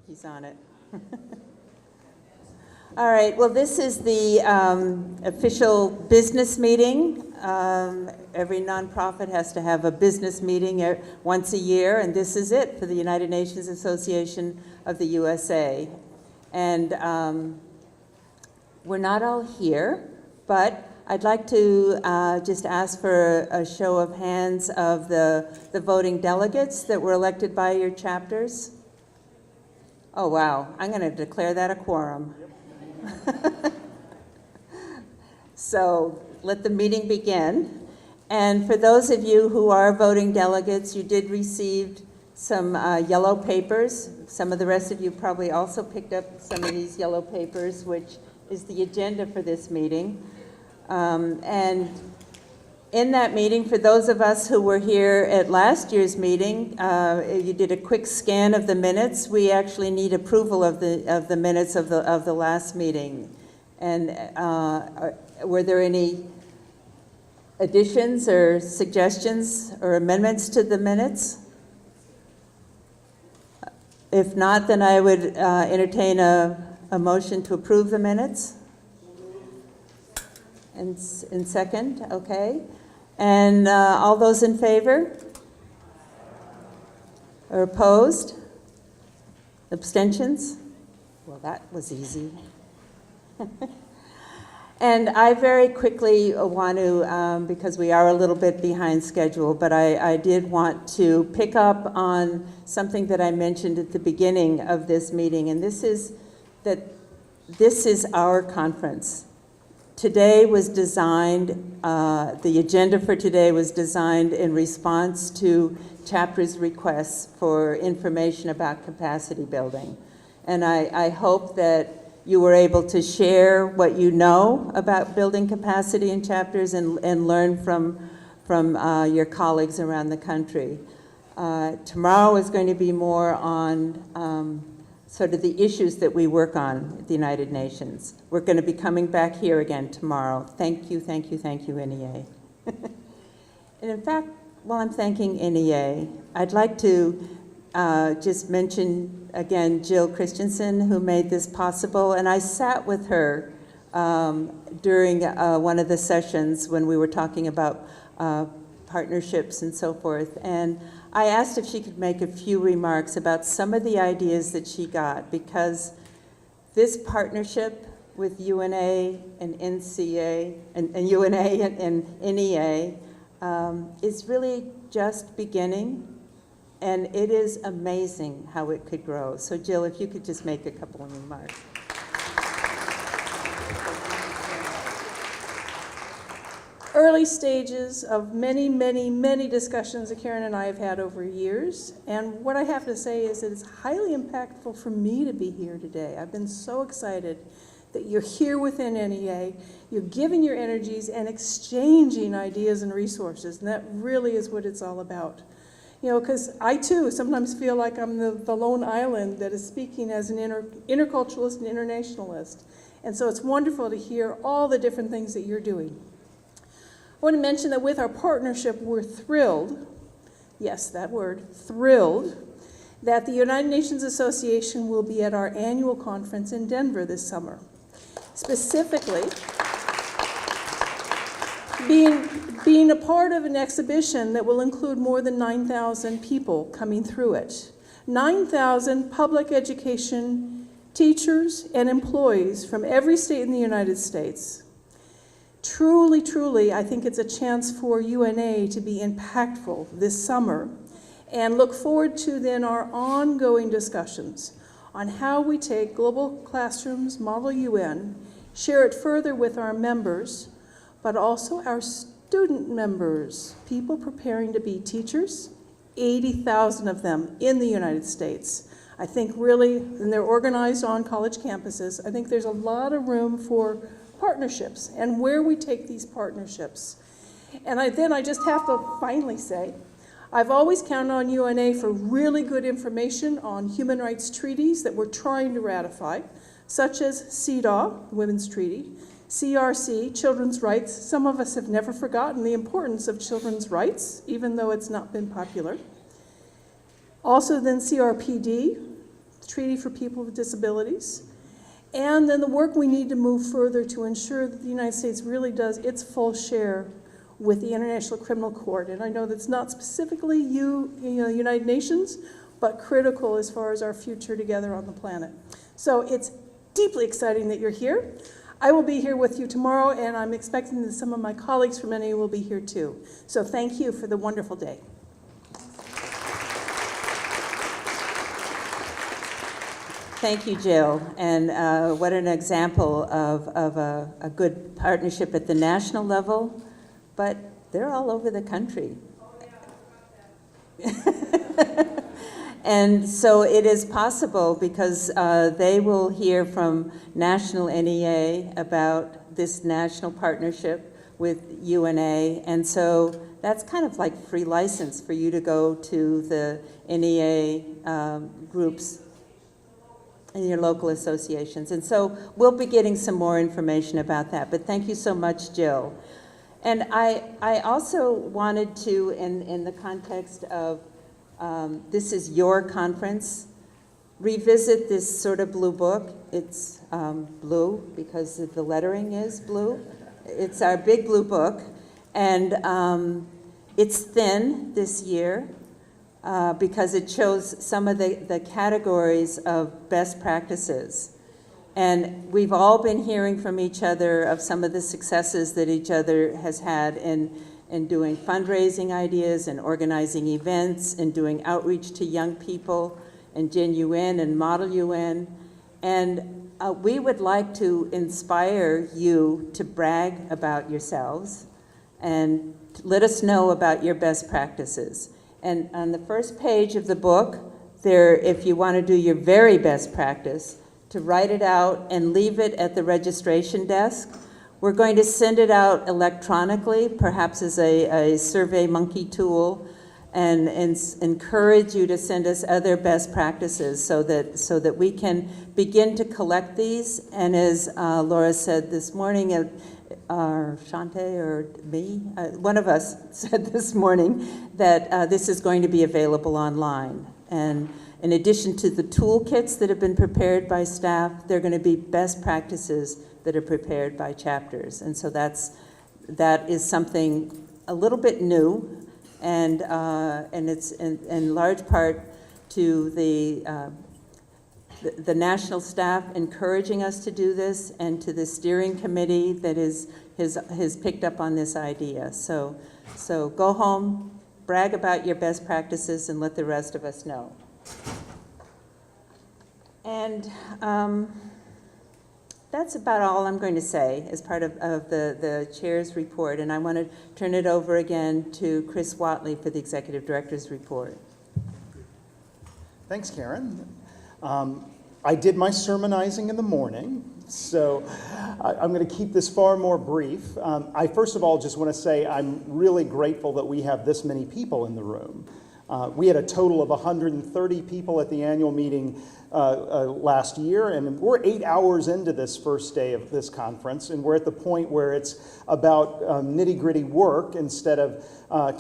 He's on it. All right, well, this is the official business meeting. Every nonprofit has to have a business meeting once a year, and this is it for the United Nations Association of the USA. And we're not all here, but I'd like to just ask for a show of hands of the voting delegates that were elected by your chapters. Oh, wow. I'm going to declare that a quorum. So let the meeting begin. And for those of you who are voting delegates, you did receive some yellow papers. Some of the rest of you probably also picked up some of these yellow papers, which is the agenda for this meeting. And in that meeting, for those of us who were here at last year's meeting, you did a quick scan of the minutes. We actually need approval of the minutes of the last meeting. And were there any additions or suggestions or amendments to the minutes? If not, then I would entertain a motion to approve the minutes. And second, okay. And all those in favor? Or opposed? Abstentions? Well, that was easy. And I very quickly want to, because we are a little bit behind schedule, but I did want to pick up on something that I mentioned at the beginning of this meeting, and this is that this is our conference. Today was designed, the agenda for today was designed in response to chapters' requests for information about capacity building. And I hope that you were able to share what you know about building capacity in chapters and learn from your colleagues around the country. Tomorrow is going to be more on sort of the issues that we work on at the United Nations. We're going to be coming back here again tomorrow. Thank you, thank you, thank you, NEA. And in fact, while I'm thanking NEA, I'd like to just mention again Jill Christensen, who made this possible. And I sat with her during one of the sessions when we were talking about partnerships and so forth. And I asked if she could make a few remarks about some of the ideas that she got, because this partnership with UNA and NCA and UNA and NEA is really just beginning, and it is amazing how it could grow. So Jill, if you could just make a couple of remarks. Early stages of many, many, many discussions that Karen and I have had over years. And what I have to say is that it's highly impactful for me to be here today. I've been so excited that you're here within NEA, you're giving your energies and exchanging ideas and resources. And that really is what it's all about. You know, because I too sometimes feel like I'm the lone island that is speaking as an interculturalist and internationalist. And so it's wonderful to hear all the different things that you're doing. I want to mention that with our partnership, we're thrilled, yes, that word, thrilled, that the United Nations Association will be at our annual conference in Denver this summer. Specifically, being a part of an exhibition that will include more than 9,000 people coming through it. 9,000 public education teachers and employees from every state in the United States. Truly, truly, I think it's a chance for UNA to be impactful this summer, and look forward to then our ongoing discussions on how we take Global Classrooms Model UN, share it further with our members, but also our student members, people preparing to be teachers, 80,000 of them in the United States. I think really, and they're organized on college campuses, I think there's a lot of room for partnerships and where we take these partnerships. And I just have to finally say, I've always counted on UNA for really good information on human rights treaties that we're trying to ratify, such as CEDAW, Women's Treaty, CRC, Children's Rights. Some of us have never forgotten the importance of children's rights, even though it's not been popular. Also then CRPD, the Treaty for People with Disabilities, and then the work we need to move further to ensure that the United States really does its full share with the International Criminal Court. And I know that's not specifically United Nations, but critical as far as our future together on the planet. So it's deeply exciting that you're here. I will be here with you tomorrow, and I'm expecting that some of my colleagues from NAU will be here too. So thank you for the wonderful day. Thank you, Jill. And what an example of a good partnership at the national level, but they're all over the country. And so it is possible because they will hear from National NEA about this national partnership with UNA. And so that's kind of like free license for you to go to the NEA groups in your local associations. And so we'll be getting some more information about that. But thank you so much, Jill. And I also wanted to, in the context of this is your conference, revisit this sort of blue book. It's blue because the lettering is blue. It's our big blue book. And it's thin this year because it shows some of the categories of best practices. And we've all been hearing from each other of some of the successes that each other has had in doing fundraising ideas and organizing events and doing outreach to young people and Gen UN and Model UN. And we would like to inspire you to brag about yourselves and let us know about your best practices. And on the first page of the book, there, if you want to do your very best practice, to write it out and leave it at the registration desk. We're going to send it out electronically, perhaps as a SurveyMonkey tool, and encourage you to send us other best practices so that we can begin to collect these. And as Laura said this morning, or Shante or me, one of us said this morning that this is going to be available online. And in addition to the toolkits that have been prepared by staff, they're going to be best practices that are prepared by chapters. And so that is something a little bit new, and it's in large part to the national staff encouraging us to do this, and to the steering committee that has picked up on this idea. So go home, brag about your best practices, and let the rest of us know. And that's about all I'm going to say as part of the chair's report. And I want to turn it over again to Chris Whatley for the executive director's report. Thanks, Karen. I did my sermonizing in the morning, so I'm going to keep this far more brief. I first of all just want to say I'm really grateful that we have this many people in the room. We had a total of 130 people at the annual meeting last year, and we're 8 hours into this first day of this conference, and we're at the point where it's about nitty-gritty work instead of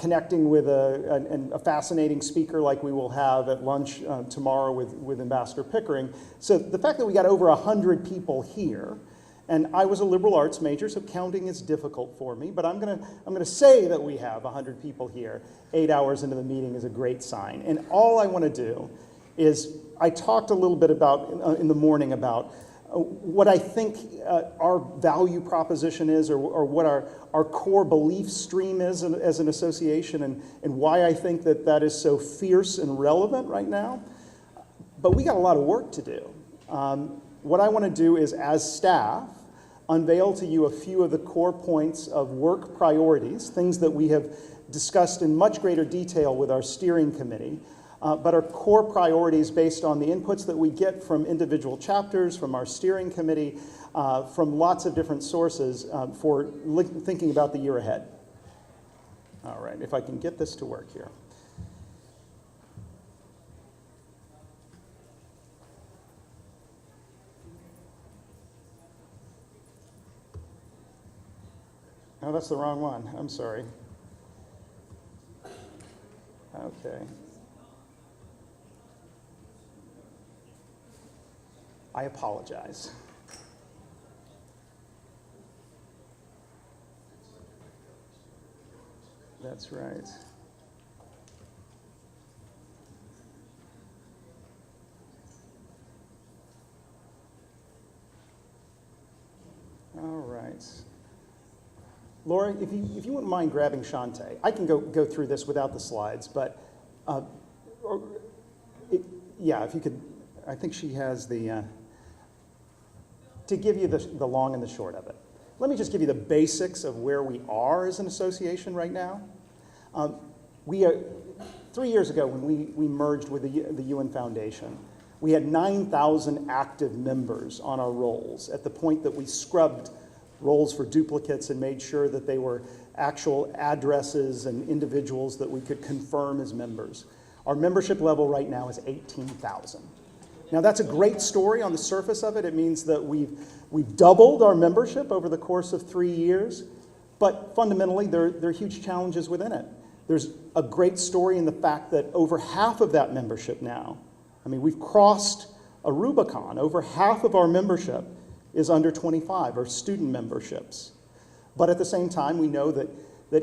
connecting with a fascinating speaker like we will have at lunch tomorrow with Ambassador Pickering. So the fact that we got over 100 people here, and I was a liberal arts major, so counting is difficult for me, but I'm gonna say that we have 100 people here 8 hours into the meeting is a great sign. And all I want to do is, I talked a little bit about in the morning about what I think our value proposition is, or what our core belief stream is as an association, and why I think that is so fierce and relevant right now. But we got a lot of work to do. What I want to do is, as staff, unveil to you a few of the core points of work priorities, things that we have discussed in much greater detail with our steering committee, but are core priorities based on the inputs that we get from individual chapters, from our steering committee, from lots of different sources for thinking about the year ahead. All right, if I can get this to work here. Oh, that's the wrong one. I'm sorry. Okay. I apologize. That's right. All right. Laura, if you wouldn't mind grabbing Shantae. I can go through this without the slides, but yeah, if you could, I think she has the, to give you the long and the short of it. Let me just give you the basics of where we are as an association right now. We are, 3 years ago when we merged with the UN Foundation, we had 9,000 active members on our rolls at the point that we scrubbed rolls for duplicates and made sure that they were actual addresses and individuals that we could confirm as members. Our membership level right now is 18,000. Now that's a great story on the surface of it. It means that we've doubled our membership over the course of 3 years, but fundamentally there are huge challenges within it. There's a great story in the fact that over half of that membership now, I mean, we've crossed a Rubicon. Over half of our membership is under 25, or student memberships. But at the same time, we know that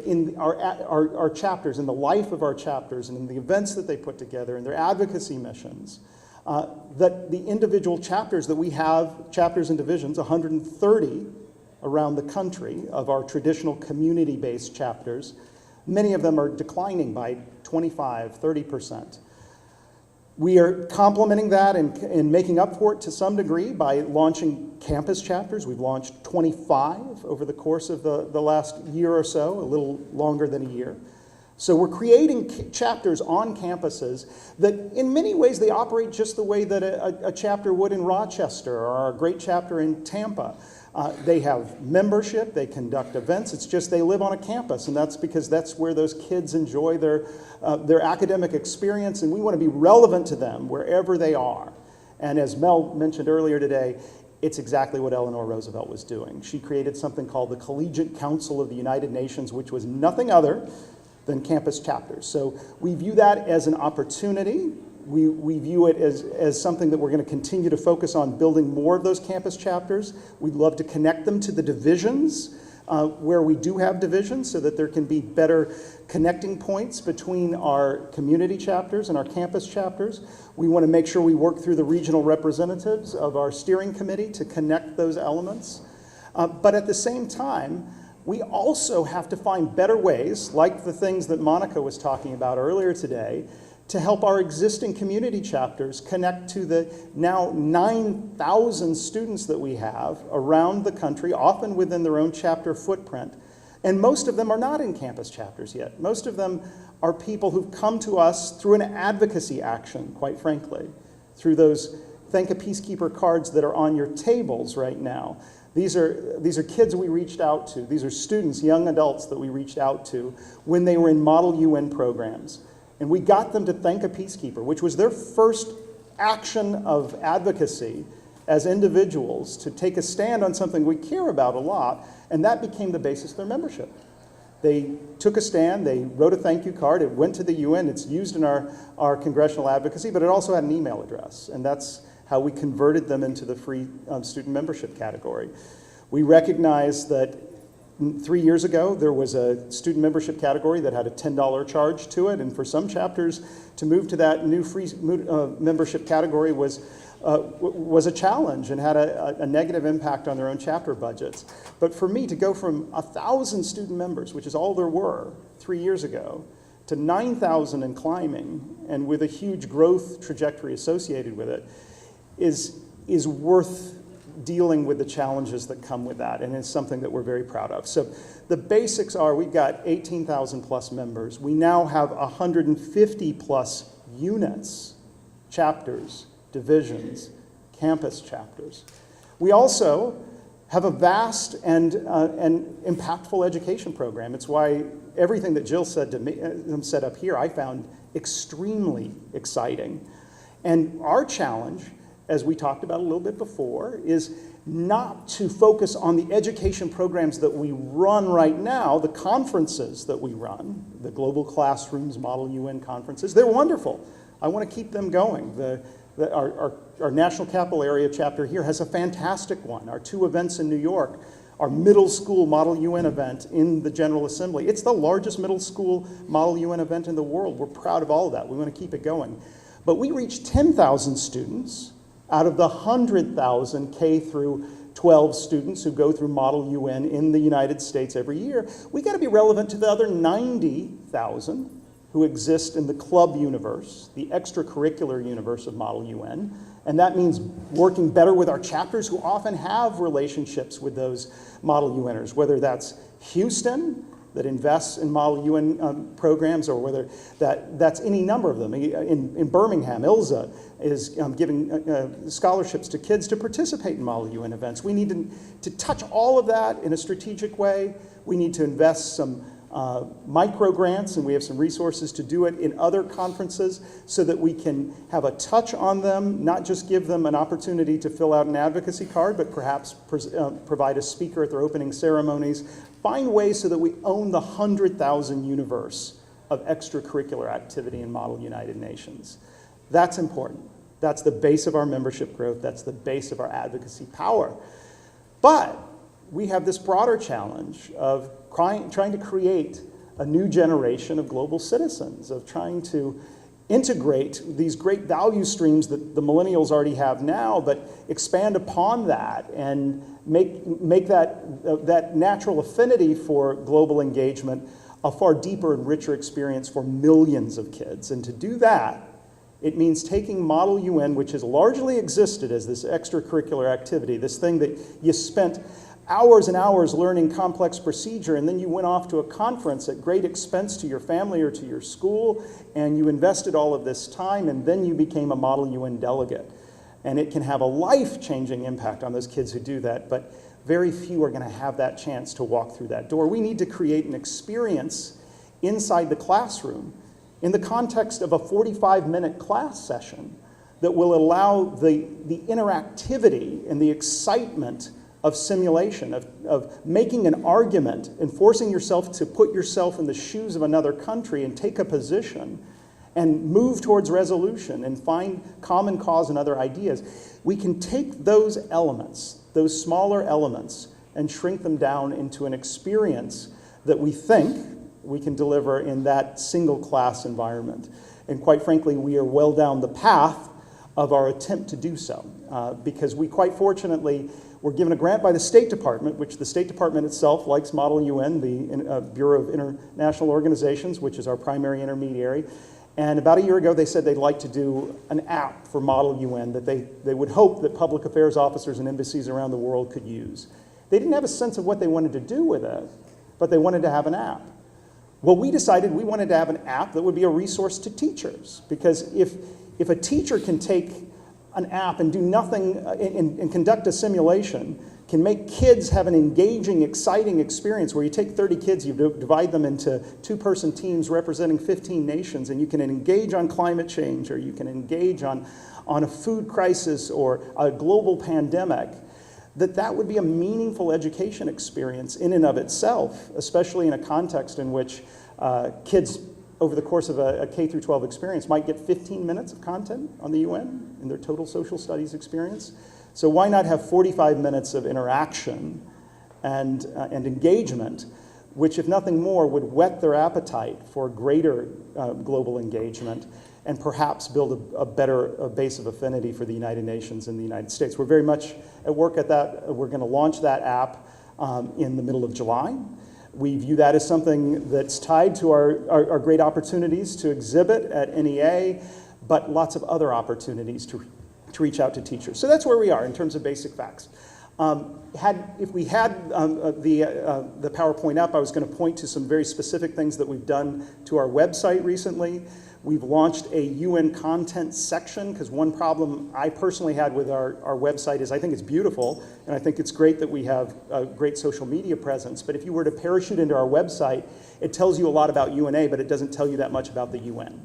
in our chapters, in the life of our chapters, and in the events that they put together, and their advocacy missions, that the individual chapters that we have, chapters and divisions, 130 around the country of our traditional community-based chapters, many of them are declining by 25, 30%. We are complementing that and making up for it to some degree by launching campus chapters. We've launched 25 over the course of the last year or so, a little longer than a year. So we're creating chapters on campuses that in many ways they operate just the way that a chapter would in Rochester or our great chapter in Tampa. They have membership, they conduct events, it's just they live on a campus, and that's because that's where those kids enjoy their academic experience, and we want to be relevant to them wherever they are. And as Mel mentioned earlier today, it's exactly what Eleanor Roosevelt was doing. She created something called the Collegiate Council of the United Nations, which was nothing other than campus chapters. So we view that as an opportunity. We view it as something that we're going to continue to focus on building more of those campus chapters. We'd love to connect them to the divisions where we do have divisions so that there can be better connecting points between our community chapters and our campus chapters. We want to make sure we work through the regional representatives of our steering committee to connect those elements. But at the same time, we also have to find better ways, like the things that Monica was talking about earlier today, to help our existing community chapters connect to the now 9,000 students that we have around the country, often within their own chapter footprint. And most of them are not in campus chapters yet. Most of them are people who've come to us through an advocacy action, quite frankly, through those Thank a Peacekeeper cards that are on your tables right now. These are kids we reached out to. These are students, young adults that we reached out to when they were in Model UN programs. And we got them to thank a peacekeeper, which was their first action of advocacy as individuals to take a stand on something we care about a lot, and that became the basis of their membership. They took a stand, they wrote a thank you card, it went to the UN, it's used in our congressional advocacy, but it also had an email address, and that's how we converted them into the free student membership category. We recognize that 3 years ago, there was a student membership category that had a $10 charge to it, and for some chapters, to move to that new free membership category was a challenge and had a negative impact on their own chapter budgets. But for me, to go from 1,000 student members, which is all there were 3 years ago, to 9,000 and climbing, and with a huge growth trajectory associated with it, is worth dealing with the challenges that come with that, and it's something that we're very proud of. So the basics are we've got 18,000 plus members. We now have 150 plus units, chapters, divisions, campus chapters. We also have a vast and impactful education program. It's why everything that Jill said to me, said up here, I found extremely exciting. And our challenge, as we talked about a little bit before, is not to focus on the education programs that we run right now, the conferences that we run, the Global Classrooms, Model UN conferences. They're wonderful. I want to keep them going. The Our National Capital Area chapter here has a fantastic one. Our 2 events in New York, our middle school Model UN event in the General Assembly. It's the largest middle school Model UN event in the world. We're proud of all of that. We want to keep it going. But we reach 10,000 students out of the 100,000 K through 12 students who go through Model UN in the United States every year. We got to be relevant to the other 90,000 who exist in the club universe, the extracurricular universe of Model UN. And that means working better with our chapters who often have relationships with those Model UNers, whether that's Houston, that invests in Model UN programs, or whether that's any number of them. In Birmingham, ILSA is giving scholarships to kids to participate in Model UN events. We need to touch all of that in a strategic way. We need to invest some micro grants, and we have some resources to do it in other conferences so that we can have a touch on them, not just give them an opportunity to fill out an advocacy card, but perhaps provide a speaker at their opening ceremonies. Find ways so that we own the 100,000 universe of extracurricular activity in Model United Nations. That's important. That's the base of our membership growth. That's the base of our advocacy power. But we have this broader challenge of trying to create a new generation of global citizens, of trying to integrate these great value streams that the millennials already have now, but expand upon that and make that natural affinity for global engagement a far deeper and richer experience for millions of kids. And to do that, it means taking Model UN, which has largely existed as this extracurricular activity, this thing that you spent hours and hours learning complex procedure, and then you went off to a conference at great expense to your family or to your school, and you invested all of this time, and then you became a Model UN delegate. And it can have a life-changing impact on those kids who do that, but very few are going to have that chance to walk through that door. We need to create an experience inside the classroom in the context of a 45-minute class session that will allow the interactivity and the excitement of simulation, of making an argument and forcing yourself to put yourself in the shoes of another country and take a position and move towards resolution and find common cause and other ideas. We can take those elements, those smaller elements, and shrink them down into an experience that we think we can deliver in that single class environment. And quite frankly, we are well down the path of our attempt to do so, because we quite fortunately were given a grant by the State Department, which the State Department itself likes Model UN, the Bureau of International Organizations, which is our primary intermediary. And about a year ago, they said they'd like to do an app for Model UN that they would hope that public affairs officers and embassies around the world could use. They didn't have a sense of what they wanted to do with it, but they wanted to have an app. Well, we decided we wanted to have an app that would be a resource to teachers, because if a teacher can take an app and do nothing and conduct a simulation, can make kids have an engaging, exciting experience where you take 30 kids, you divide them into 2-person teams representing 15 nations, and you can engage on climate change, or you can engage on a food crisis or a global pandemic, that would be a meaningful education experience in and of itself, especially in a context in which kids over the course of a K through 12 experience might get 15 minutes of content on the UN in their total social studies experience. So why not have 45 minutes of interaction and engagement, which, if nothing more, would whet their appetite for greater global engagement and perhaps build a better base of affinity for the United Nations and the United States. We're very much at work at that. We're going to launch that app in the middle of July. We view that as something that's tied to our great opportunities to exhibit at NEA, but lots of other opportunities to reach out to teachers. So that's where we are in terms of basic facts. If we had the PowerPoint up, I was going to point to some very specific things that we've done to our website recently. We've launched a UN content section, because one problem I personally had with our website is I think it's beautiful, and I think it's great that we have a great social media presence, but if you were to parachute into our website, it tells you a lot about UNA, but it doesn't tell you that much about the UN.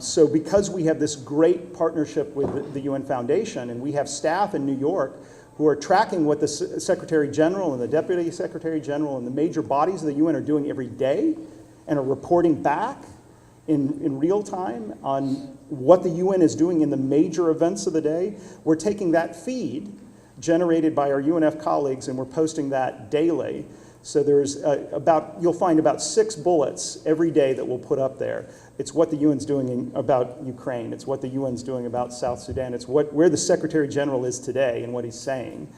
So because we have this great partnership with the UN Foundation, and we have staff in New York who are tracking what the Secretary General and the Deputy Secretary General and the major bodies of the UN are doing every day and are reporting back, in real time on what the UN is doing in the major events of the day. We're taking that feed generated by our UNF colleagues and we're posting that daily. So there's you'll find about 6 bullets every day that we'll put up there. It's what the UN's doing about Ukraine. It's what the UN's doing about South Sudan. It's where the Secretary General is today and what he's saying.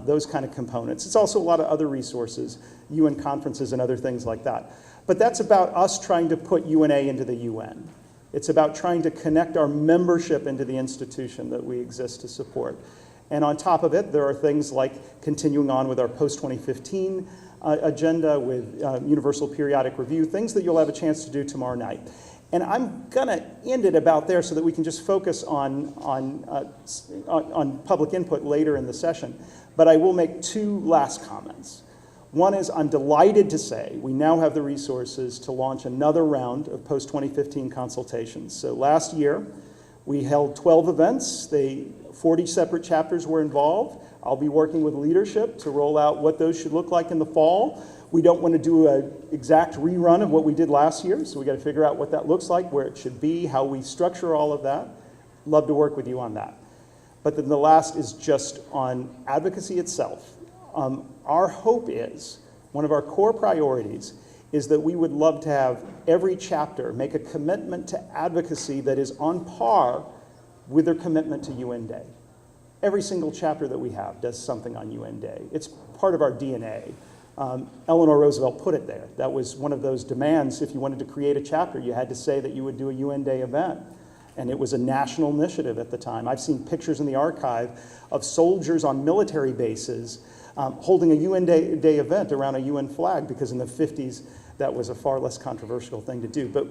Those kind of components. It's also a lot of other resources, UN conferences and other things like that. But that's about us trying to put UNA into the UN. It's about trying to connect our membership into the institution that we exist to support. And on top of it, there are things like continuing on with our post-2015 agenda with Universal Periodic Review, things that you'll have a chance to do tomorrow night. And I'm going to end it about there so that we can just focus on public input later in the session. But I will make 2 last comments. One is I'm delighted to say we now have the resources to launch another round of post-2015 consultations. So last year, we held 12 events. 40 separate chapters were involved. I'll be working with leadership to roll out what those should look like in the fall. We don't want to do an exact rerun of what we did last year, so we got to figure out what that looks like, where it should be, how we structure all of that. Love to work with you on that. But then the last is just on advocacy itself. Our hope is, one of our core priorities, is that we would love to have every chapter make a commitment to advocacy that is on par with their commitment to UN Day. Every single chapter that we have does something on UN Day. It's part of our DNA. Eleanor Roosevelt put it there. That was one of those demands. If you wanted to create a chapter, you had to say that you would do a UN Day event. And it was a national initiative at the time. I've seen pictures in the archive of soldiers on military bases holding a UN Day event around a UN flag, because in the 50s, that was a far less controversial thing to do. But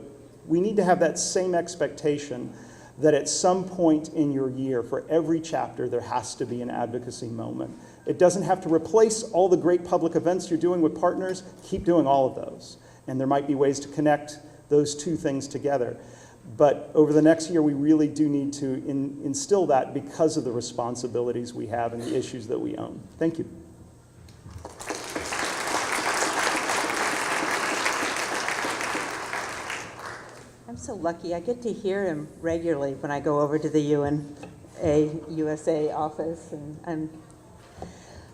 we need to have that same expectation that at some point in your year, for every chapter, there has to be an advocacy moment. It doesn't have to replace all the great public events you're doing with partners. Keep doing all of those. And there might be ways to connect those 2 things together. But over the next year, we really do need to instill that because of the responsibilities we have and the issues that we own. Thank you. I'm so lucky. I get to hear him regularly when I go over to the USA office.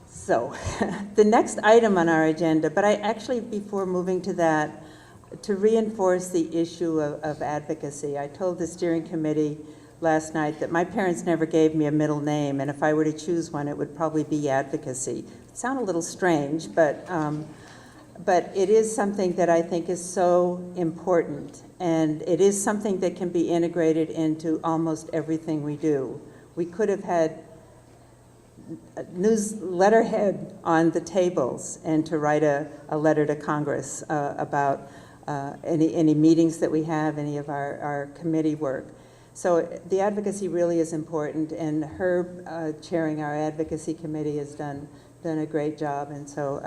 So the next item on our agenda, but I actually, before moving to that, to reinforce the issue of advocacy, I told the steering committee last night that my parents never gave me a middle name, and if I were to choose one, it would probably be advocacy. It sounds a little strange, but it is something that I think is so important, and it is something that can be integrated into almost everything we do. We could have had a letterhead on the tables and to write a letter to Congress about any meetings that we have, any of our committee work. So the advocacy really is important, and Herb chairing our advocacy committee has done a great job, and so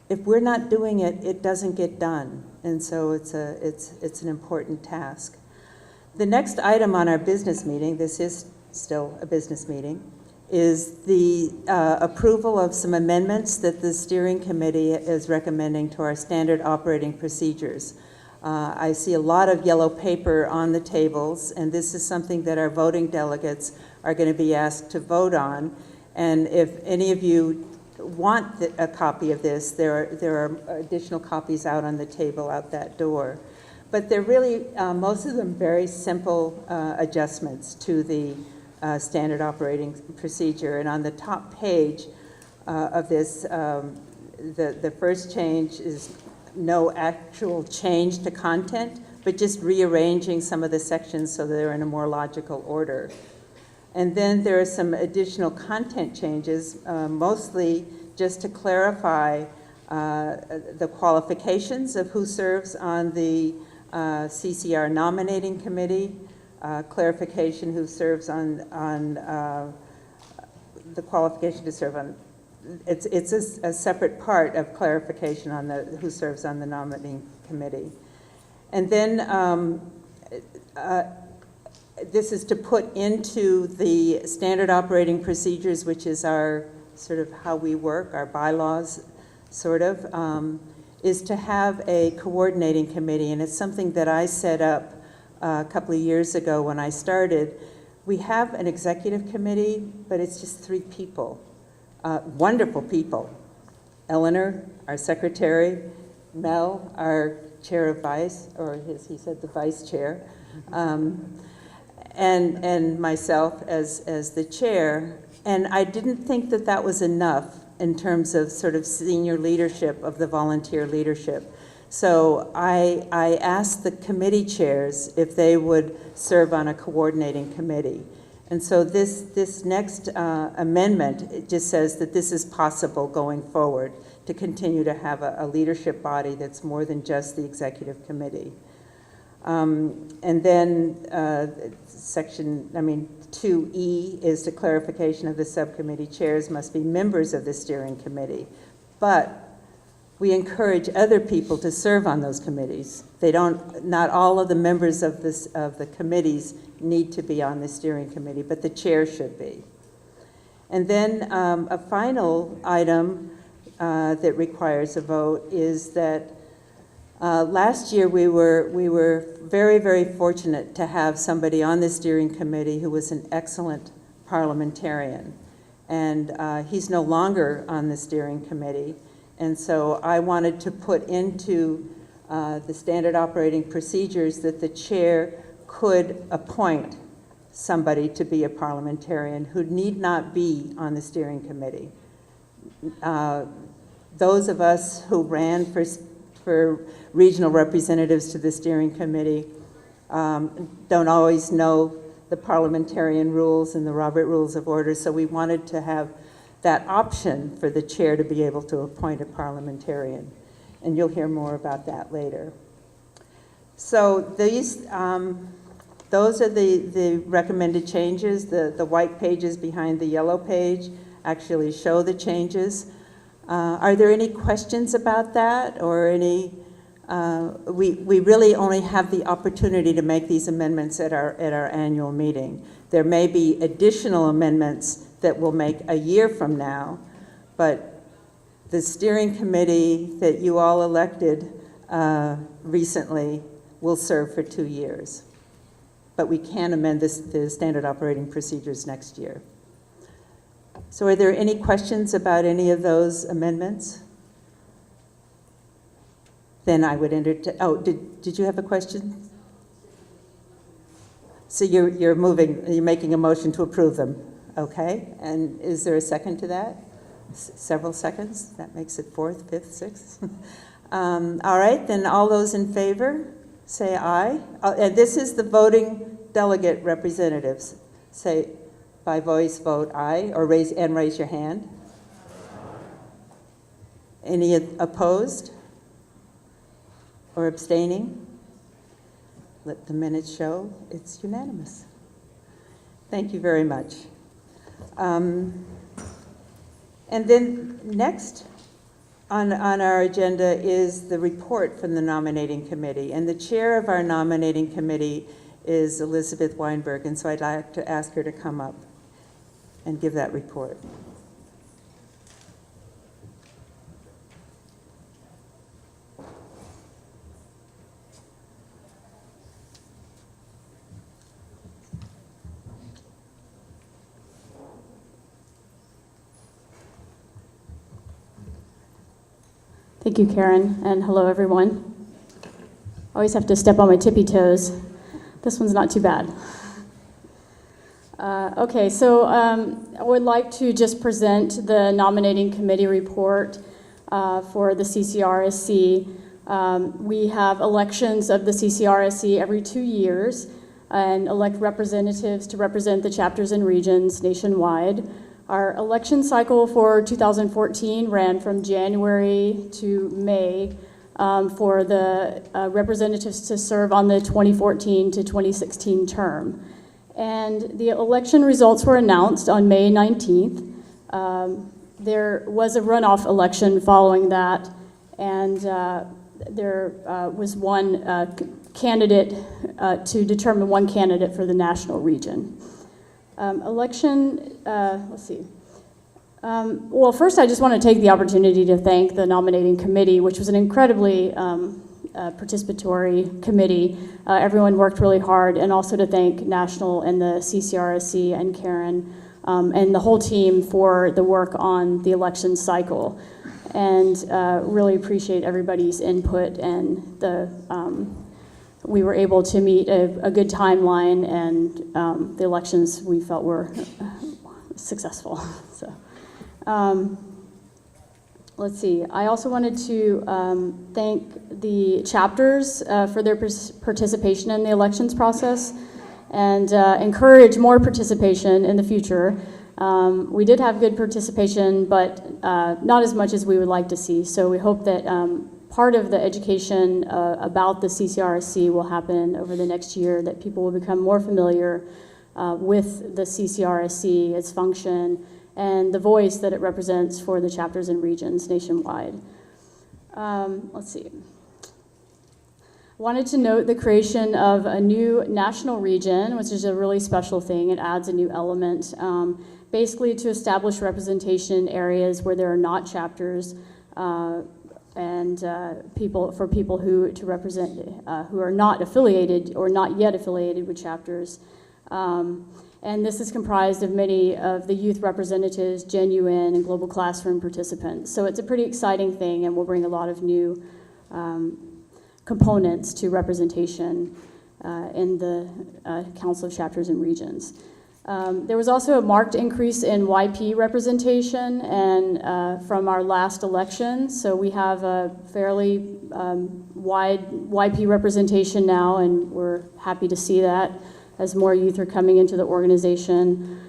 if we're not doing it, it doesn't get done, and so it's an important task. The next item on our business meeting, this is still a business meeting, is the approval of some amendments that the steering committee is recommending to our standard operating procedures. I see a lot of yellow paper on the tables, and this is something that our voting delegates are going to be asked to vote on. And if any of you want a copy of this, there are additional copies out on the table out that door. But they're really, most of them, very simple adjustments to the standard operating procedure. And on the top page of this, the first change is no actual change to content, but just rearranging some of the sections so they're in a more logical order. And then there are some additional content changes, mostly just to clarify the qualifications of who serves on the CCR nominating committee, clarification who serves on the qualification to serve on, it's a separate part of clarification on who serves on the nominating committee. And then this is to put into the standard operating procedures, which is our sort of how we work, our bylaws, sort of, is to have a coordinating committee, and it's something that I set up a couple of years ago when I started. We have an executive committee, but it's just 3 people, wonderful people. Eleanor, our secretary, Mel, our chair of vice, or he said the vice chair, and myself as the chair. And I didn't think that that was enough in terms of sort of senior leadership of the volunteer leadership. So I asked the committee chairs if they would serve on a coordinating committee. And so this next amendment, it just says that this is possible going forward, to continue to have a leadership body that's more than just the executive committee. And then section 2E is the clarification of the subcommittee chairs must be members of the steering committee. But we encourage other people to serve on those committees. Not all of the members of the committees need to be on the steering committee, but the chair should be. And then a final item that requires a vote is that last year we were very, very fortunate to have somebody on the steering committee who was an excellent parliamentarian. And he's no longer on the steering committee. And so I wanted to put into the standard operating procedures that the chair could appoint somebody to be a parliamentarian who need not be on the steering committee. Those of us who ran for regional representatives to the steering committee don't always know the parliamentarian rules and the Robert Rules of Order, so we wanted to have that option for the chair to be able to appoint a parliamentarian. And you'll hear more about that later. So these, those are the recommended changes. The white pages behind the yellow page actually show the changes. Are there any questions about that, or any? We really only have the opportunity to make these amendments at our annual meeting. There may be additional amendments that we'll make a year from now, but the steering committee that you all elected recently will serve for 2 years. But we can amend the standard operating procedures next year. So are there any questions about any of those amendments? Then I would entertain, did you have a question? So you're making a motion to approve them, okay? And is there a second to that? Several seconds? That makes it 4th, 5th, 6th. All right, then all those in favor, say aye. And this is the voting delegate representatives. Say, by voice vote aye, or raise your hand. Any opposed or abstaining? Let the minutes show it's unanimous. Thank you very much. And then next on our agenda is the report from the nominating committee. And the chair of our nominating committee is Elizabeth Weinberg, and so I'd like to ask her to come up and give that report. Thank you, Karen, and hello, everyone. Always have to step on my tippy toes. This one's not too bad. Okay, so I would like to just present the nominating committee report for the CCRSC. We have elections of the CCRSC every 2 years and elect representatives to represent the chapters and regions nationwide. Our election cycle for 2014 ran from January to May for the representatives to serve on the 2014 to 2016 term. And the election results were announced on May 19th. There was a runoff election following that, and there was one candidate to determine one candidate for the national region. Well, first, I just want to take the opportunity to thank the nominating committee, which was an incredibly participatory committee. Everyone worked really hard, and also to thank National and the CCRSC and Karen and the whole team for the work on the election cycle. And really appreciate everybody's input, and we were able to meet a good timeline, and the elections we felt were successful. So. Let's see. I also wanted to thank the chapters for their participation in the elections process, and encourage more participation in the future. We did have good participation, but not as much as we would like to see. So we hope that part of the education about the CCRSC will happen over the next year, that people will become more familiar with the CCRSC, its function, and the voice that it represents for the chapters and regions nationwide. Let's see. Wanted to note the creation of a new national region, which is a really special thing. It adds a new element, basically to establish representation in areas where there are not chapters, and people who to represent who are not affiliated or not yet affiliated with chapters. And this is comprised of many of the youth representatives, genuine and global classroom participants. So it's a pretty exciting thing, and will bring a lot of new components to representation in the Council of Chapters and Regions. There was also a marked increase in YP representation and from our last election. So we have a fairly wide YP representation now, and we're happy to see that as more youth are coming into the organization.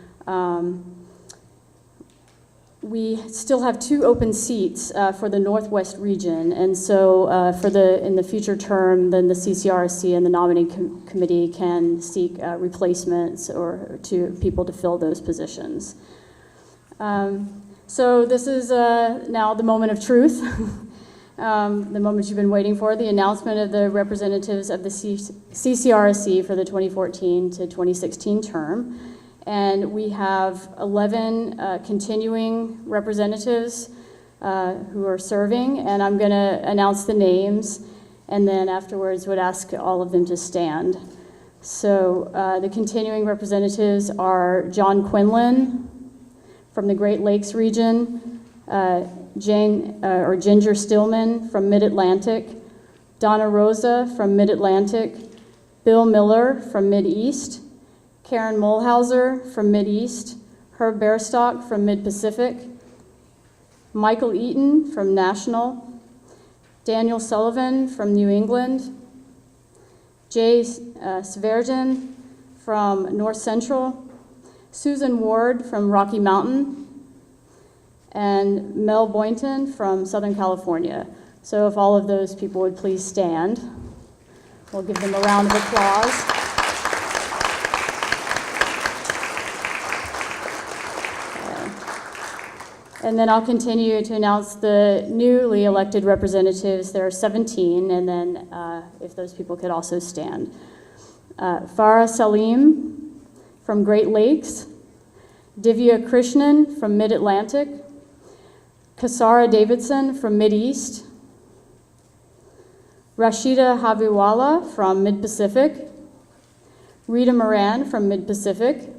We still have 2 open seats for the Northwest region, and so in the future term, then the CCRSC and the nominating committee can seek replacements or to people to fill those positions. So this is now the moment of truth. The moment you've been waiting for, the announcement of the representatives of the CCRSC for the 2014 to 2016 term. And we have 11 continuing representatives who are serving, and I'm going to announce the names, and then afterwards would ask all of them to stand. So the continuing representatives are John Quinlan from the Great Lakes region, Ginger Stillman from Mid-Atlantic, Donna Rosa from Mid-Atlantic, Bill Miller from Mid-East, Karen Mulhauser from Mid-East, Herb Bairstock from Mid-Pacific, Michael Eaton from National, Daniel Sullivan from New England, Jay Sverden from North Central, Susan Ward from Rocky Mountain, and Mel Boynton from Southern California. So if all of those people would please stand, we'll give them a round of applause. And then I'll continue to announce the newly elected representatives. There are 17, and then if those people could also stand. Farah Salim from Great Lakes, Divya Krishnan from Mid-Atlantic, Kasara Davidson from Mid-East, Rashida Habiwala from Mid-Pacific, Rita Moran from Mid-Pacific,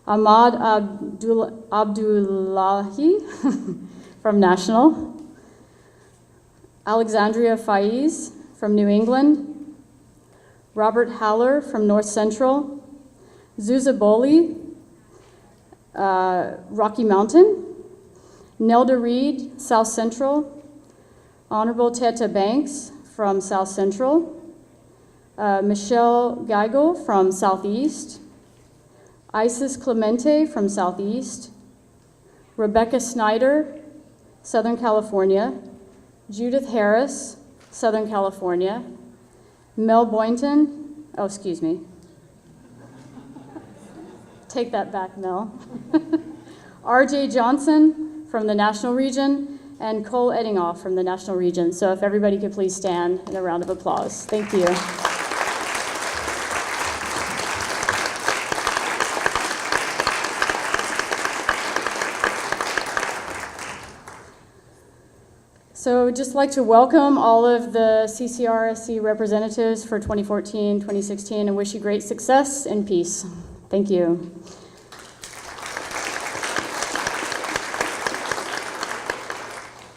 Ahmad Abdullahi from National, Alexandria Faiz from New England, Robert Haller from North Central, Zuza Boli, Rocky Mountain, Nelda Reed, South Central, Honorable Teta Banks from South Central, Michelle Geigel from Southeast, Isis Clemente from Southeast, Rebecca Snyder, Southern California, Judith Harris, Southern California, Mel Boynton, oh, excuse me. Take that back, Mel. RJ Johnson from the National Region, and Cole Eddinghoff from the National Region. So if everybody could please stand in a round of applause. Thank you. So just like to welcome all of the CCRSC representatives for 2014, 2016, and wish you great success and peace. Thank you.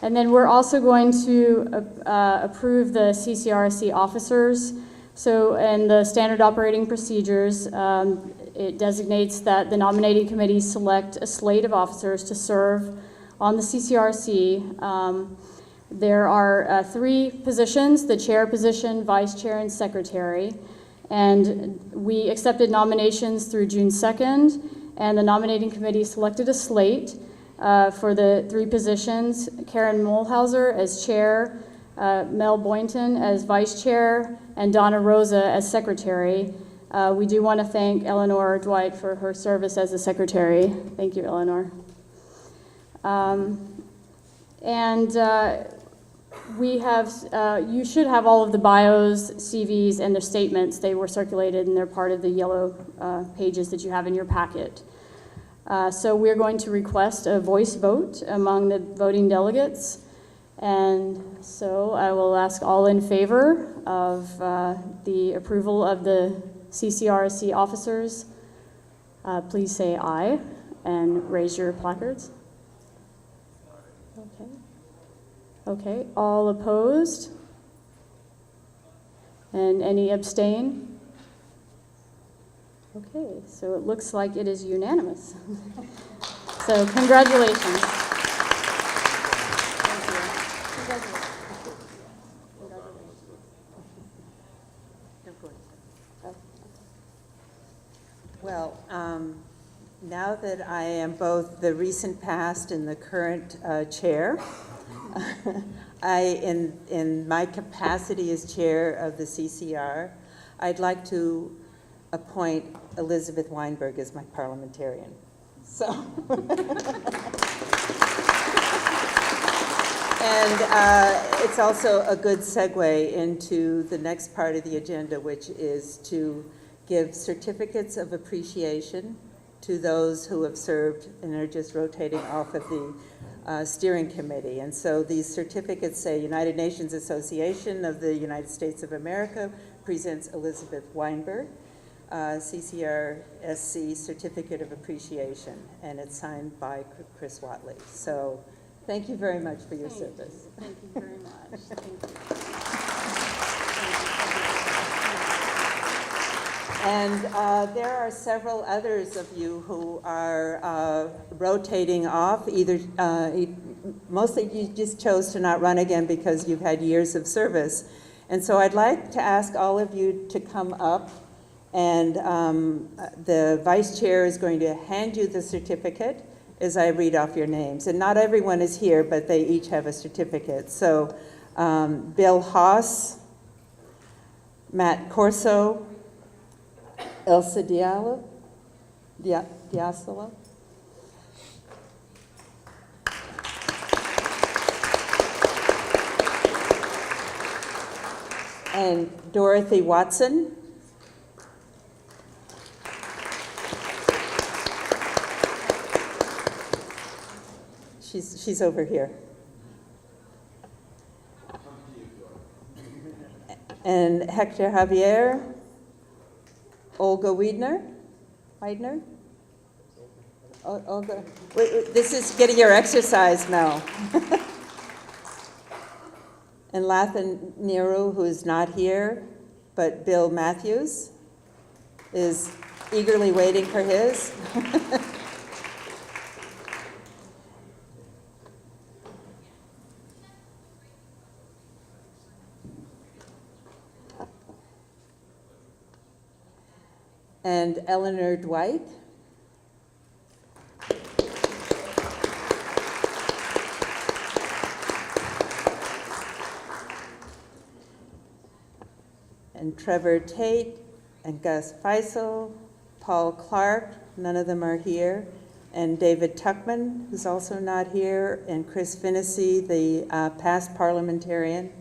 And then we're also going to approve the CCRSC officers. So in the standard operating procedures, it designates that the nominating committee select a slate of officers to serve on the CCRC. There are 3 positions: the chair position, vice chair, and secretary. And we accepted nominations through June 2nd, and the nominating committee selected a slate for the 3 positions: Karen Mulhauser as chair, Mel Boynton as vice chair, and Donna Rosa as secretary. We do want to thank Eleanor Dwight for her service as a secretary. Thank you, Eleanor. We have, you should have all of the bios, CVs, and their statements. They were circulated and they're part of the yellow pages that you have in your packet. So we're going to request a voice vote among the voting delegates. And so I will ask all in favor of the approval of the CCRSC officers. Please say aye and raise your placards. Okay. Okay, all opposed? And any abstain? Okay, so it looks like it is unanimous. So congratulations. Well, now that I am both the recent past and the current chair, in my capacity as chair of the CCR, I'd like to appoint Elizabeth Weinberg as my parliamentarian. So, and it's also a good segue into the next part of the agenda, which is to give certificates of appreciation to those who have served and are just rotating off of the steering committee. And so these certificates say United Nations Association of the United States of America presents Elizabeth Weinberg, CCRSC Certificate of Appreciation, and it's signed by Chris Watley. So thank you very much for your service. Thank you very much. Thank you. And there are several others of you who are rotating off. Either mostly you just chose to not run again because you've had years of service. And so I'd like to ask all of you to come up, and the vice chair is going to hand you the certificate as I read off your names. And not everyone is here, but they each have a certificate. So Bill Haas, Matt Corso, Elsa Diallo, Diasolo, and Dorothy Watson. She's over here. And Hector Javier, Olga Widener? Olga, wait, this is getting your exercise now. And Lathan Nehru, who is not here, but Bill Matthews is eagerly waiting for his. And Eleanor Dwight. And Trevor Tate, and Gus Feisel, Paul Clark, none of them are here, and David Tuckman, who's also not here, and Chris Finnessy, the past parliamentarian,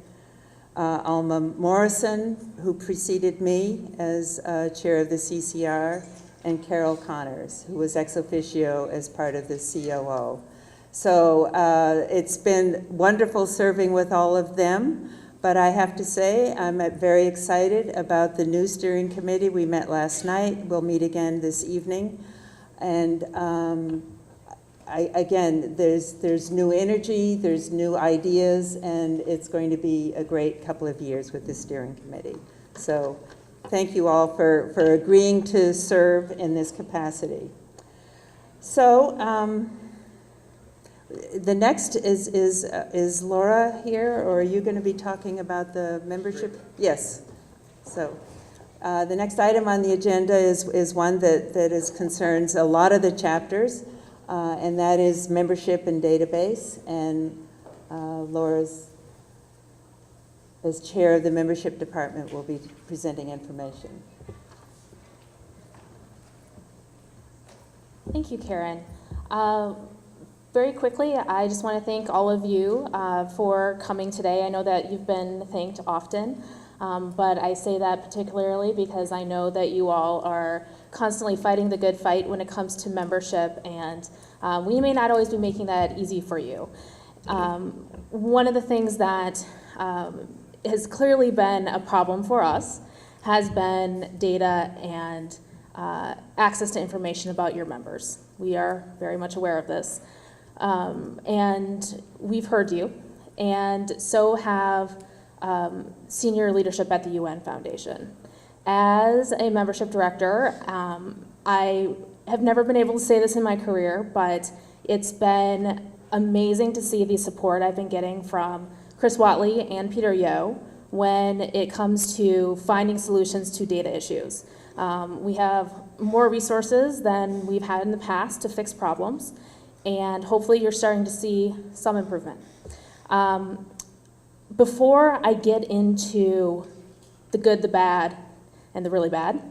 Alma Morrison, who preceded me as chair of the CCR, and Carol Connors, who was ex officio as part of the COO. So it's been wonderful serving with all of them, but I have to say I'm very excited about the new steering committee. We met last night. We'll meet again this evening. And again, there's new energy, there's new ideas, and it's going to be a great couple of years with the steering committee. So thank you all for agreeing to serve in this capacity. So the next is Laura here, or are you going to be talking about the membership? Yes. So the next item on the agenda is one that concerns a lot of the chapters, and that is membership and database. And Laura's, as chair of the membership department, will be presenting information. Thank you, Karen. Very quickly, I just want to thank all of you for coming today. I know that you've been thanked often, but I say that particularly because I know that you all are constantly fighting the good fight when it comes to membership, and we may not always be making that easy for you. One of the things that has clearly been a problem for us has been data and access to information about your members. We are very much aware of this. And we've heard you, and so have senior leadership at the UN Foundation. As a membership director, I have never been able to say this in my career, but it's been amazing to see the support I've been getting from Chris Watley and Peter Yo when it comes to finding solutions to data issues. We have more resources than we've had in the past to fix problems, and hopefully you're starting to see some improvement. Before I get into the good, the bad, and the really bad,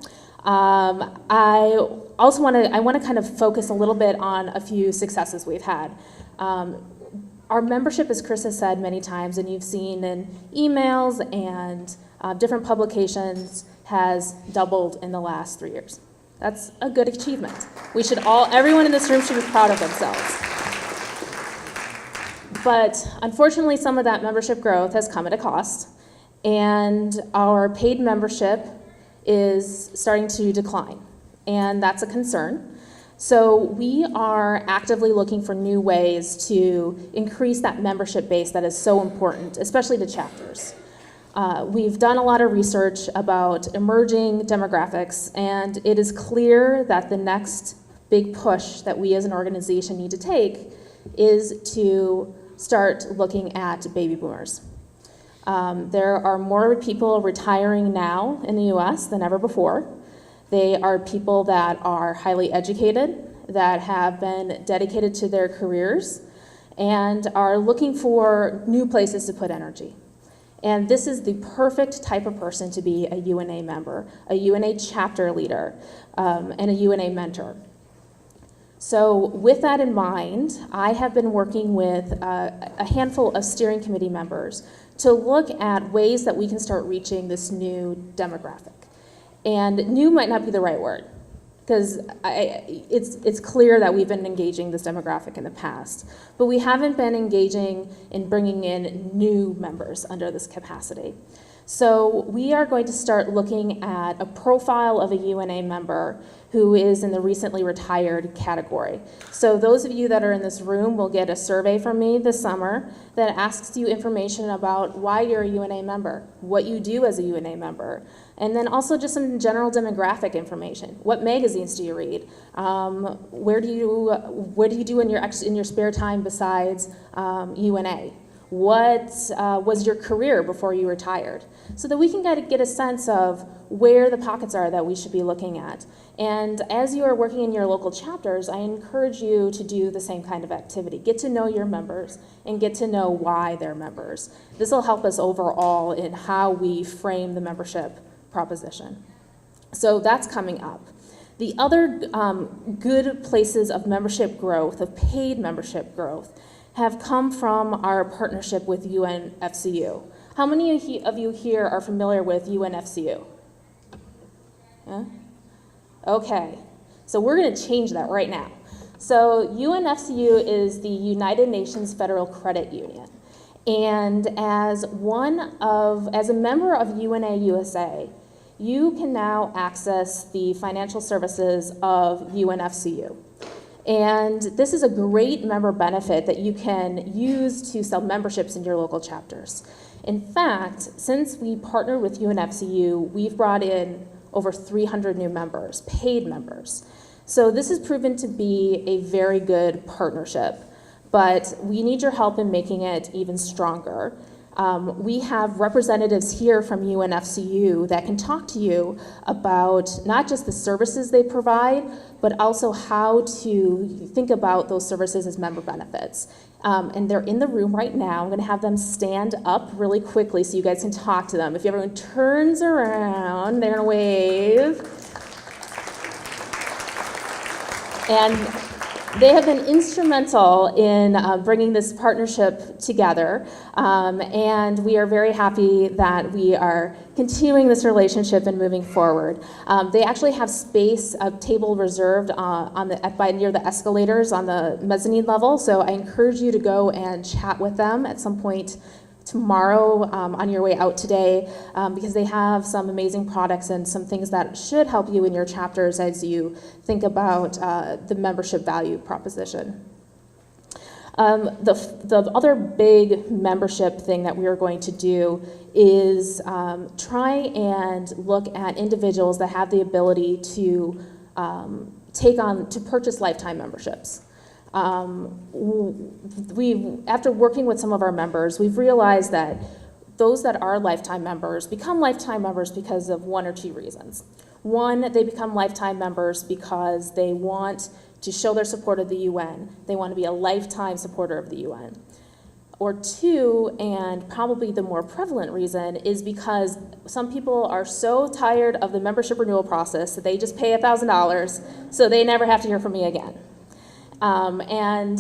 I also want to kind of focus a little bit on a few successes we've had. Our membership, as Chris has said many times, and you've seen in emails and different publications, has doubled in the last 3 years. That's a good achievement. We should everyone in this room should be proud of themselves. But unfortunately, some of that membership growth has come at a cost, and our paid membership is starting to decline, and that's a concern. So we are actively looking for new ways to increase that membership base that is so important, especially to chapters. We've done a lot of research about emerging demographics, and it is clear that the next big push that we as an organization need to take is to start looking at baby boomers. There are more people retiring now in the US than ever before. They are people that are highly educated, that have been dedicated to their careers, and are looking for new places to put energy. And this is the perfect type of person to be a UNA member, a UNA chapter leader, and a UNA mentor. So with that in mind, I have been working with a handful of steering committee members to look at ways that we can start reaching this new demographic. And new might not be the right word, because it's clear that we've been engaging this demographic in the past, but we haven't been engaging in bringing in new members under this capacity. So we are going to start looking at a profile of a UNA member who is in the recently retired category. So those of you that are in this room will get a survey from me this summer that asks you information about why you're a UNA member, what you do as a UNA member, and then also just some general demographic information. What magazines do you read? Where do you do in your spare time besides UNA? What was your career before you retired? So that we can get a sense of where the pockets are that we should be looking at. And as you are working in your local chapters, I encourage you to do the same kind of activity. Get to know your members and get to know why they're members. This will help us overall in how we frame the membership proposition. So that's coming up. The other good places of membership growth, of paid membership growth, have come from our partnership with UNFCU. How many of you here are familiar with UNFCU? Yeah? Okay, so we're going to change that right now. So UNFCU is the United Nations Federal Credit Union. And as a member of UNA USA, you can now access the financial services of UNFCU. And this is a great member benefit that you can use to sell memberships in your local chapters. In fact, since we partnered with UNFCU, we've brought in over 300 new members, paid members. So this has proven to be a very good partnership, but we need your help in making it even stronger. We have representatives here from UNFCU that can talk to you about not just the services they provide, but also how to think about those services as member benefits. And they're in the room right now. I'm going to have them stand up really quickly so you guys can talk to them. If everyone turns around, they're going to wave. And they have been instrumental in bringing this partnership together, and we are very happy that we are continuing this relationship and moving forward. They actually have space, a table reserved near the escalators on the mezzanine level, so I encourage you to go and chat with them at some point tomorrow on your way out today, because they have some amazing products and some things that should help you in your chapters as you think about the membership value proposition. The other big membership thing that we are going to do is try and look at individuals that have the ability to purchase lifetime memberships. After working with some of our members, we've realized that those that are lifetime members become lifetime members because of one or two reasons. One, they become lifetime members because they want to show their support of the UN. They want to be a lifetime supporter of the UN. Or two, and probably the more prevalent reason, is because some people are so tired of the membership renewal process that they just pay $1,000 so they never have to hear from me again. And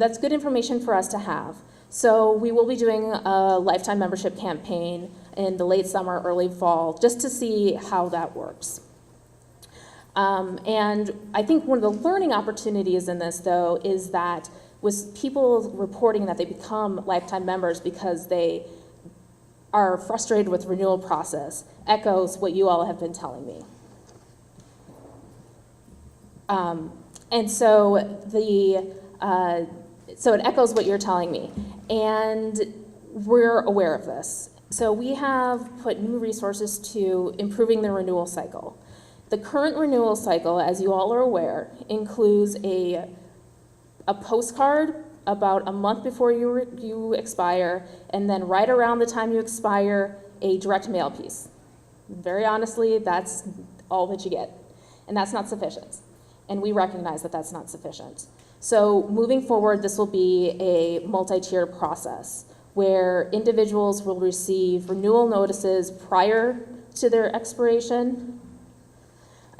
that's good information for us to have. So we will be doing a lifetime membership campaign in the late summer, early fall, just to see how that works. And I think one of the learning opportunities in this, though, is that with people reporting that they become lifetime members because they are frustrated with the renewal process, echoes what you all have been telling me. And so it echoes what you're telling me, and we're aware of this. So we have put new resources to improving the renewal cycle. The current renewal cycle, as you all are aware, includes a postcard about a month before you expire, and then right around the time you expire, a direct mail piece. Very honestly, that's all that you get, and that's not sufficient. And we recognize that that's not sufficient. So moving forward, this will be a multi-tiered process where individuals will receive renewal notices prior to their expiration.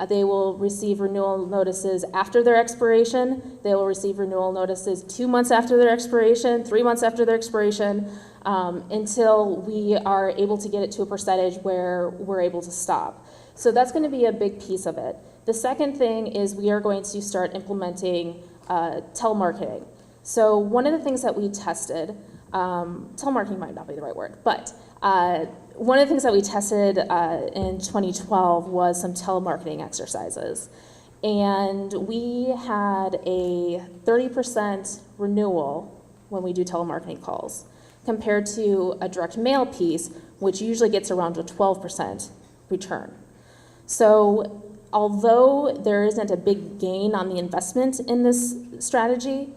They will receive renewal notices after their expiration. They will receive renewal notices 2 months after their expiration, 3 months after their expiration, until we are able to get it to a percentage where we're able to stop. So that's going to be a big piece of it. The second thing is we are going to start implementing telemarketing. So one of the things that we tested, telemarketing might not be the right word, but one of the things that we tested in 2012 was some telemarketing exercises. And we had a 30% renewal when we do telemarketing calls, compared to a direct mail piece, which usually gets around a 12% return. So although there isn't a big gain on the investment in this strategy,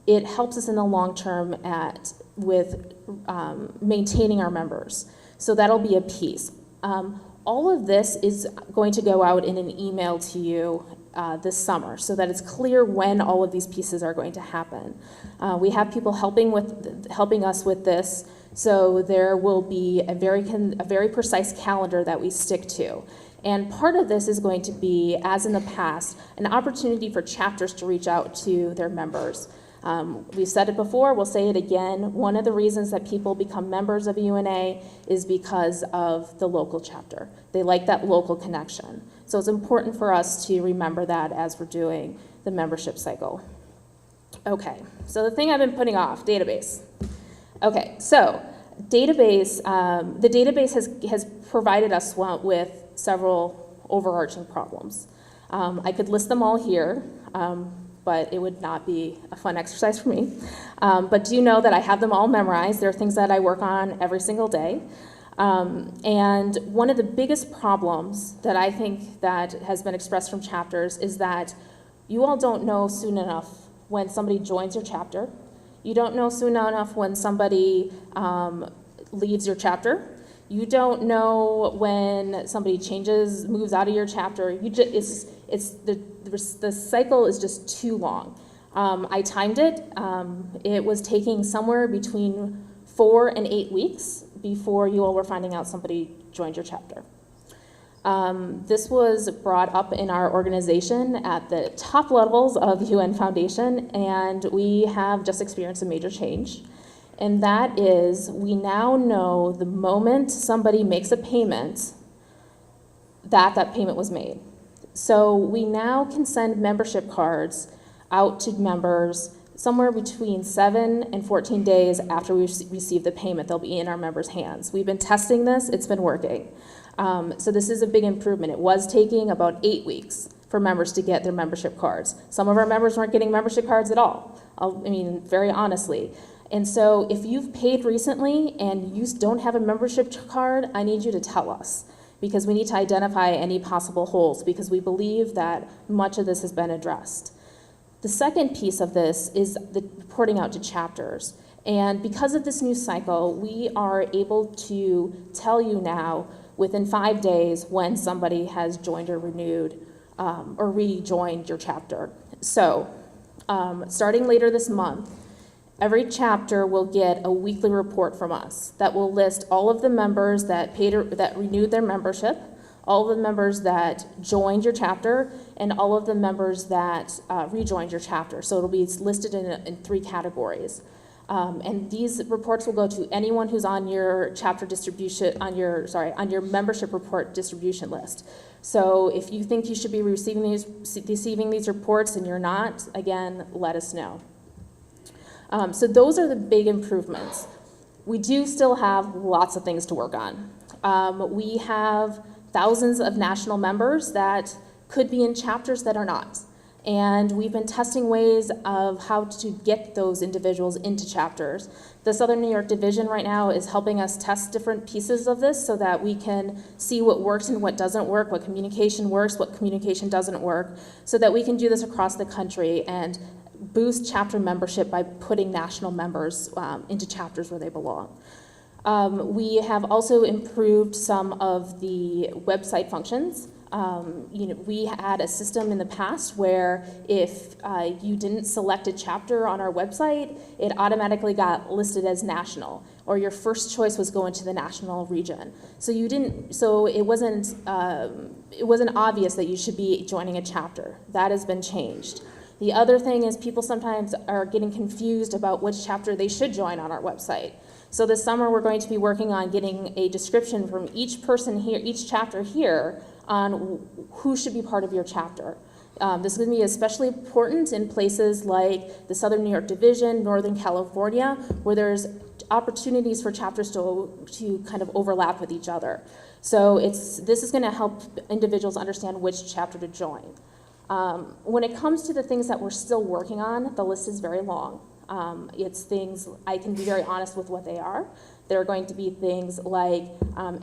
it helps us in the long term with maintaining our members. So that'll be a piece. All of this is going to go out in an email to you this summer so that it's clear when all of these pieces are going to happen. We have people helping us with this, so there will be a very precise calendar that we stick to. And part of this is going to be, as in the past, an opportunity for chapters to reach out to their members. We've said it before, we'll say it again. One of the reasons that people become members of UNA is because of the local chapter. They like that local connection. So it's important for us to remember that as we're doing the membership cycle. Okay, so the thing I've been putting off, database. Okay, so database, the database has provided us with several overarching problems. I could list them all here, but it would not be a fun exercise for me. But do know that I have them all memorized? There are things that I work on every single day. And one of the biggest problems that I think that has been expressed from chapters is that you all don't know soon enough when somebody joins your chapter. You don't know soon enough when somebody leaves your chapter. You don't know when somebody moves out of your chapter. The cycle is just too long. I timed it. It was taking somewhere between 4 and 8 weeks before you all were finding out somebody joined your chapter. This was brought up in our organization at the top levels of the UN Foundation, and we have just experienced a major change. And that is, we now know the moment somebody makes a payment, that payment was made. So we now can send membership cards out to members somewhere between 7 and 14 days after we receive the payment. They'll be in our members' hands. We've been testing this, it's been working. So this is a big improvement. It was taking about 8 weeks for members to get their membership cards. Some of our members weren't getting membership cards at all, very honestly. And so if you've paid recently and you don't have a membership card, I need you to tell us, because we need to identify any possible holes, because we believe that much of this has been addressed. The second piece of this is the reporting out to chapters. And because of this new cycle, we are able to tell you now within 5 days when somebody has joined or renewed or rejoined your chapter. So starting later this month, every chapter will get a weekly report from us that will list all of the members that renewed their membership, all of the members that joined your chapter, and all of the members that rejoined your chapter. So it'll be listed in 3 categories. And these reports will go to anyone who's on your chapter distribution, on your membership report distribution list. So if you think you should be receiving these reports and you're not, again, let us know. So those are the big improvements. We do still have lots of things to work on. We have thousands of national members that could be in chapters that are not. And we've been testing ways of how to get those individuals into chapters. The Southern New York Division right now is helping us test different pieces of this so that we can see what works and what doesn't work, what communication works, what communication doesn't work, so that we can do this across the country and boost chapter membership by putting national members into chapters where they belong. We have also improved some of the website functions. We had a system in the past where if you didn't select a chapter on our website, it automatically got listed as national, or your first choice was going to the national region. So it wasn't obvious that you should be joining a chapter. That has been changed. The other thing is people sometimes are getting confused about which chapter they should join on our website. So this summer we're going to be working on getting a description from each person here, each chapter here, on who should be part of your chapter. This is going to be especially important in places like the Southern New York Division, Northern California, where there's opportunities for chapters to kind of overlap with each other. So this is going to help individuals understand which chapter to join. When it comes to the things that we're still working on, the list is very long. It's things, I can be very honest with what they are. There are going to be things like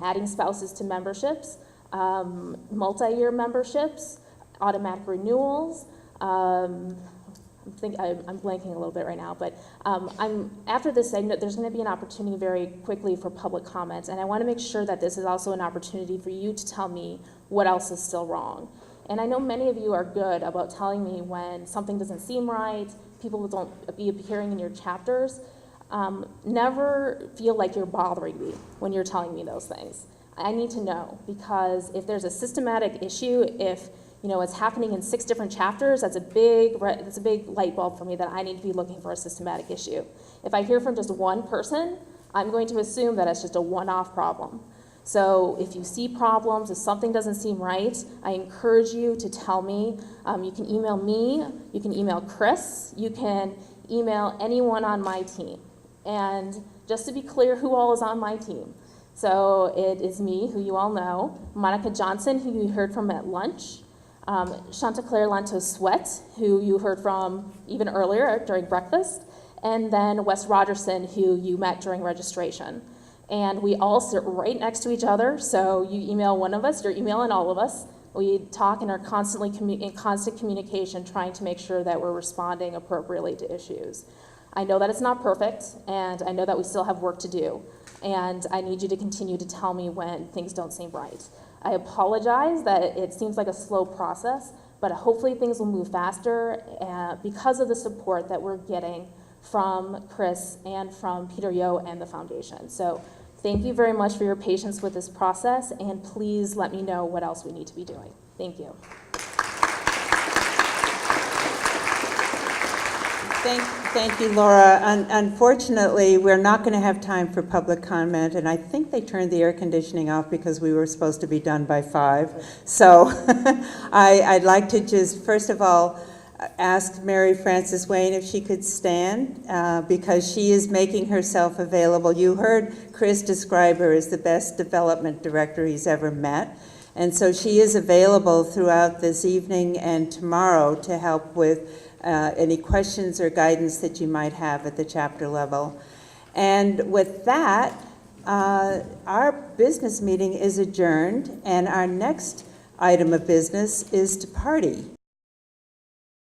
adding spouses to memberships, multi-year memberships, automatic renewals. I'm blanking a little bit right now, but after this segment, there's going to be an opportunity very quickly for public comments, and I want to make sure that this is also an opportunity for you to tell me what else is still wrong. And I know many of you are good about telling me when something doesn't seem right, people don't be appearing in your chapters. Never feel like you're bothering me when you're telling me those things. I need to know, because if there's a systematic issue, if it's happening in 6 different chapters, that's a big light bulb for me that I need to be looking for a systematic issue. If I hear from just one person, I'm going to assume that it's just a one-off problem. So if you see problems, if something doesn't seem right, I encourage you to tell me. You can email me, you can email Chris, you can email anyone on my team. And just to be clear, who all is on my team? So it is me, who you all know, Monica Johnson, who you heard from at lunch, Chanteclaire Lantos-Sweat, who you heard from even earlier during breakfast, and then Wes Rogerson, who you met during registration. And we all sit right next to each other, so you email one of us, you're emailing all of us. We talk and are constantly in constant communication, trying to make sure that we're responding appropriately to issues. I know that it's not perfect, and I know that we still have work to do, and I need you to continue to tell me when things don't seem right. I apologize that it seems like a slow process, but hopefully things will move faster because of the support that we're getting from Chris and from Peter Yo and the foundation. So thank you very much for your patience with this process, and please let me know what else we need to be doing. Thank you. Thank you, Laura. Unfortunately, we're not going to have time for public comment, and I think they turned the air conditioning off because we were supposed to be done by 5. So I'd like to just, first of all, ask Mary Frances Wayne if she could stand, because she is making herself available. You heard Chris describe her as the best development director he's ever met, and so she is available throughout this evening and tomorrow to help with any questions or guidance that you might have at the chapter level. And with that, our business meeting is adjourned, and our next item of business is to party.